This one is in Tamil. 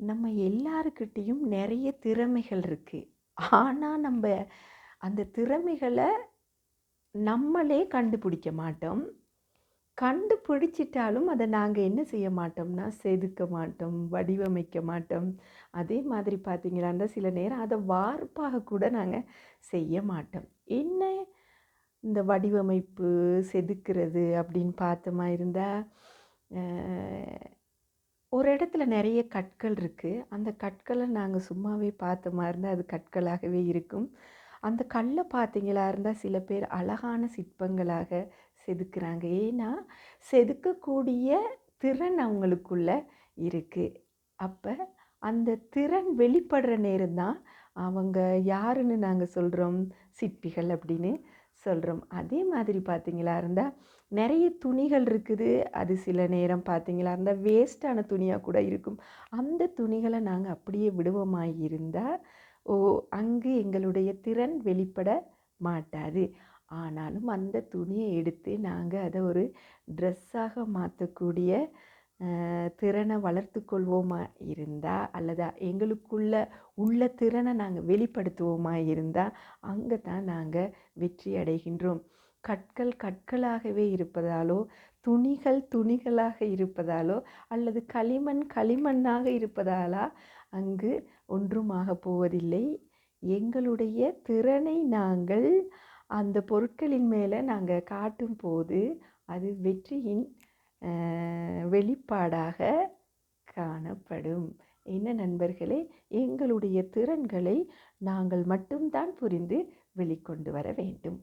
நம்ம எல்லாருக்கிட்டேயும் நிறைய திறமைகள் இருக்கு. ஆனா, நம்ப அந்த திறமைகள நம்மளே கண்டுபிடிக்க மாட்டோம். கண்டுபிடிச்சிட்டாலும் அத நாங்க என்ன செய்ய மாட்டோம்னா, செதுக்க மாட்டோம், வடிவமைக்க மாட்டோம். அதே மாதிரி பார்த்தீங்களான்னா, சில நேரம் அத வார்ப்பாக கூட நாங்க செய்ய மாட்டோம். என்ன இந்த வடிவமைப்பு, செதுக்குறது அப்படின்னு பார்த்தோமா இருந்தா, அ ஒரு இடத்துல நெறைய கற்கள் இருக்கு. அந்த கற்கள நாங்க சும்மாவே பார்த்தோமா இருந்தா, அது கற்களாகவே இருக்கும். அந்த கல்ல பார்த்தீங்களா இருந்தா, சில பேர் அழகான சிற்பங்களாக செதுக்குறாங்க. ஏன்னா, செதுக்கக்கூடிய திறன் அவங்களுக்குள்ள இருக்கு. அப்ப அந்த திறன் வெளிப்படுற நேரம் தான், அவங்க யாருன்னு நாங்க சொல்றோம், சிற்பிகள் அப்படின்னு சொல்றோம். அதே மாதிரி பார்த்தீங்களா இருந்தா, நெறைய துணிகள் இருக்குது. அது சில நேரம் பார்த்தீங்களா இருந்தா, வேஸ்ட்டான துணியா கூட இருக்கும். அந்த துணிகள நாங்க அப்படியே விடுவோமாயிருந்தா, ஓ அங்கு எங்களுடைய திறன் வெளிப்பட மாட்டாது. ஆனாலும் அந்த துணிய எடுத்து நாங்க அத ஒரு ட்ரெஸ்ஸாக மாத்தக்கூடிய திறனை வளர்த்துக் கொள்வோமா இருந்தா, அல்லது எங்களுக்குள்ள உள்ள திறனை நாங்க வெளிப்படுத்துவோமா இருந்தா, அங்க தான் நாங்க வெற்றி அடைகின்றோம். கற்கள் கற்களாகவே இருப்பதாலோ, துணிகள் துணிகளாக இருப்பதாலோ, அல்லது களிமண் களிமண்ணாக இருப்பதாலா அங்கு ஒன்றும் ஆகப் போவதில்லை. எங்களுடைய திறனை நாங்கள் அந்த பொருட்களின் மேல நாங்க காட்டும்போது, அது வெற்றியின் வெளிப்பாடாக காணப்படும். என்ன நண்பர்களே, எங்களுடைய திறன்களை நாங்கள் மட்டும் தான் புரிந்து வெளிக்கொண்டு வர வேண்டும்.